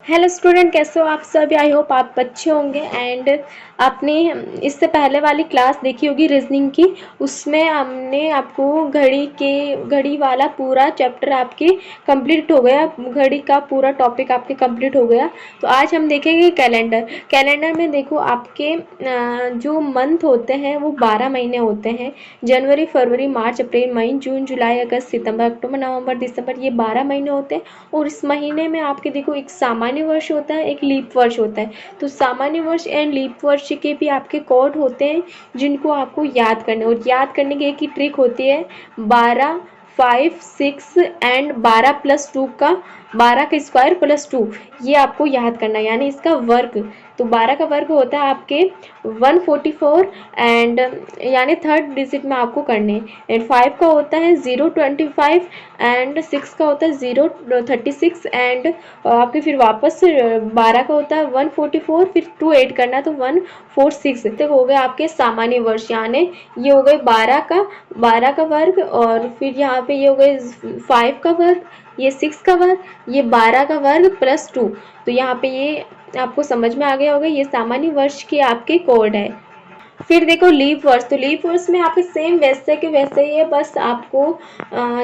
Hello student, कैसे हो आप सभी। आई होप आप अच्छे होंगे। एंड आपने इससे पहले वाली क्लास देखी होगी रीजनिंग की। उसमें हमने आपको घड़ी वाला पूरा चैप्टर आपके कंप्लीट हो गया, घड़ी का पूरा टॉपिक आपके कंप्लीट हो गया। तो आज हम देखेंगे कैलेंडर। कैलेंडर में देखो आपके जो मंथ होते हैं वो 12 महीने होते हैं। जनवरी, फरवरी, मार्च, अप्रैल, मई, जून, जुलाई, अगस्त, सितंबर, अक्टूबर, नवंबर, दिसंबर, ये 12 महीने होते हैं। और इस महीने में आपके देखो एक सामान्य वर्ष होता है, एक लीप वर्ष होता है। तो सामान्य वर्ष एंड लीप वर्ष के भी आपके कोड होते हैं जिनको आपको याद करने, और याद करने की एक ही ट्रिक होती है, 12, 5, 6 एंड 12+2 का 12 का स्क्वायर +2, ये आपको याद करना है, यानी इसका वर्ग। तो 12 का वर्ग होता है आपके 144 एंड यानी थर्ड डिजिट में आपको करने। एंड 5 का होता है 025 एंड 6 का होता है 036 एंड आपके फिर वापस 12 का होता है 144, फिर 2 ऐड करना है तो 146 तक हो गए आपके सामान्य वर्ष। यानी ये हो गए 12 का वर्ग, और फिर यहाँ पे ये हो गए 5 का वर्ग, ये 6 का वर्ग, ये 12 का वर्ग +2। तो यहाँ पे ये आपको समझ में आ गया होगा, ये सामान्य वर्ष के आपके कोड है। फिर देखो लीप वर्ष। तो लीप वर्ष में आपके सेम वैसे के वैसे ही है, बस आपको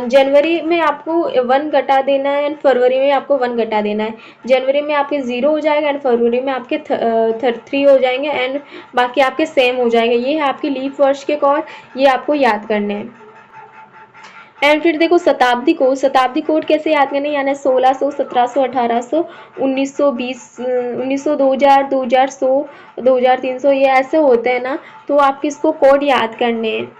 जनवरी में आपको 1 घटा देना है एंड फरवरी में आपको 1 घटा देना है। जनवरी में आपके 0 हो जाएगा एंड फरवरी में आपके 3 हो जाएंगे एंड बाकी आपके सेम हो जाएंगे। ये है आपके लीप वर्ष के कोड, ये आपको याद करने हैं। एंड फिर देखो शताब्दी कोड कैसे याद करने, यानी 1600, 1700, 1800, 1900, 20, 1900, 2000, 2100, 2300, ये ऐसे होते हैं ना। तो आपको इसको कोड याद करने हैं।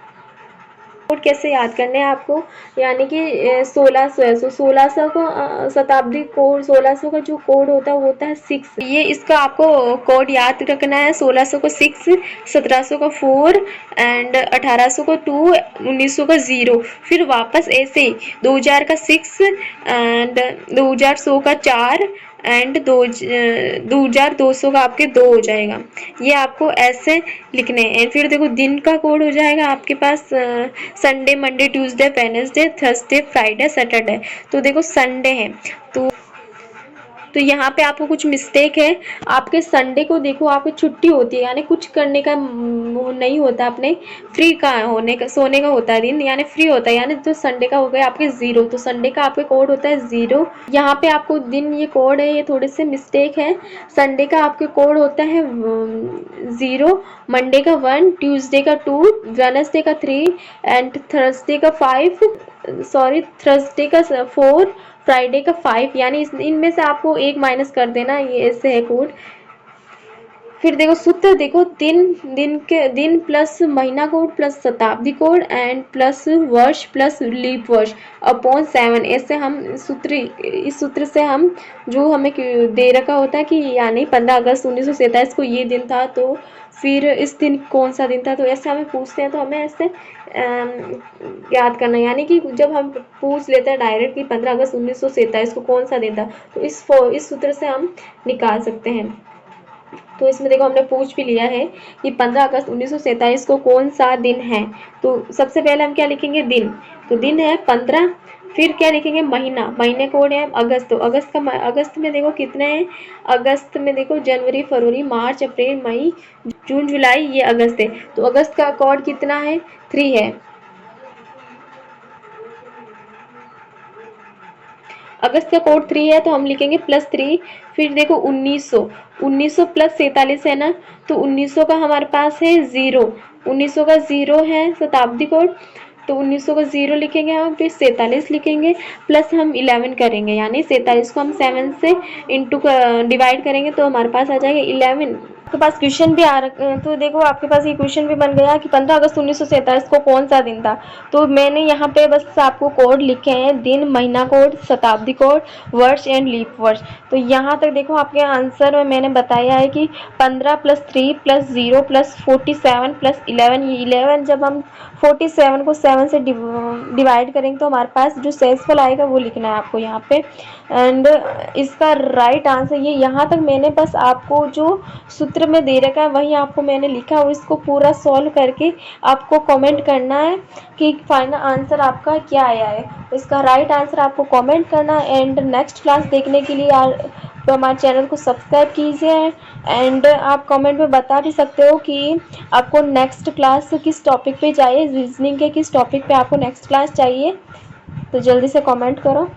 कोड कैसे याद करने हैं आपको, यानी कि 1600 है, 1600 को शताब्दी कोड, 1600 का जो कोड होता है वो होता है 6। ये इसका आपको कोड याद रखना है। 1600 को 6, 1700 का 4 एंड 1800 को 2, 1900 का 0, फिर वापस ऐसे ही 2000 का 6 एंड 2100 का 4 एंड 2200 का आपके 2 हो जाएगा। ये आपको ऐसे लिखने हैं। फिर देखो दिन का कोड हो जाएगा आपके पास Sunday, Monday, Tuesday, Wednesday, Thursday, Friday, Saturday. तो देखो संडे है तो यहाँ पे आपको कुछ मिस्टेक है। आपके संडे को देखो आपकी छुट्टी होती है, यानी कुछ करने का नहीं होता, अपने फ्री का होने का, सोने का होता है दिन, यानी फ्री होता है, यानी तो संडे का हो गया आपके 0। तो संडे का आपके कोड होता है 0। यहाँ पे आपको दिन ये कोड है, ये थोड़े से मिस्टेक है। संडे का आपके कोड होता है 0, मंडे का 1, ट्यूसडे का 2, वेडनेसडे का 3 एंड थर्सडे का 5, सॉरी थर्सडे का 4, फ्राइडे का 5, यानी इनमें से आपको एक माइनस कर देना, ये ऐसे है कोड। फिर देखो सूत्र, देखो दिन प्लस महीना कोड प्लस शताब्दी कोड एंड प्लस वर्ष प्लस लीप वर्ष अपॉन 7। ऐसे हम इस सूत्र से हम जो हमें दे रखा होता है कि यानी 15 अगस्त 1947 को ये दिन था, तो फिर इस दिन कौन सा दिन था, तो ऐसे हमें पूछते हैं तो हमें ऐसे याद करना है। यानी कि जब हम पूछ लेते हैं डायरेक्ट कि 15 अगस्त 1947 को कौन सा दिन था, तो इस सूत्र से हम निकाल सकते हैं। तो इसमें देखो हमने पूछ भी लिया है कि 15 अगस्त 1947 को कौन सा दिन है। तो सबसे पहले हम क्या लिखेंगे, दिन। तो दिन है 15। फिर क्या लिखेंगे, महीना, महीने कोड है अगस्त। तो अगस्त में देखो कितने हैं, अगस्त में देखो जनवरी, फरवरी, मार्च, अप्रैल, मई, जून, जुलाई, ये अगस्त है। तो अगस्त का कोड कितना है, 3 है। अगस्त का कोड 3 है तो हम लिखेंगे +3। फिर देखो 1900 प्लस 47 है ना, तो 1900 का हमारे पास है 0, 1900 का 0 है शताब्दी कोड। तो 1900 का 0 लिखेंगे हम, फिर 47 लिखेंगे, प्लस हम 11 करेंगे, यानी 47 को हम 7 से डिवाइड करेंगे तो हमारे पास आ जाएगा 11। आपके पास क्वेश्चन भी आ रखा है, तो देखो आपके पास ये क्वेश्चन भी बन गया कि 15 अगस्त 1947 को कौन सा दिन था। तो मैंने यहाँ पे बस आपको कोड लिखे हैं, दिन, महीना कोड, शताब्दी कोड, वर्ष एंड लीप वर्ष। तो यहाँ तक देखो आपके आंसर में मैंने बताया है कि 15 + 3 + 0 + 47 + 11, ये 11 जब हम 47 को 7 से डिवाइड करेंगे तो हमारे पास जो शेषफल आएगा वो लिखना है आपको यहाँ पे। एंड इसका राइट आंसर ये, यहाँ तक मैंने बस आपको जो सूत्र में दे रखा है वही आपको मैंने लिखा, और इसको पूरा सॉल्व करके आपको कमेंट करना है कि फाइनल आंसर आपका क्या आया है। इसका राइट आंसर आपको कमेंट करना है। एंड नेक्स्ट क्लास देखने के लिए तो हमारे चैनल को सब्सक्राइब कीजिए। एंड आप कमेंट में बता भी सकते हो कि आपको नेक्स्ट क्लास किस टॉपिक पे चाहिए, रीजनिंग के किस टॉपिक पे आपको नेक्स्ट क्लास चाहिए, तो जल्दी से कमेंट करो।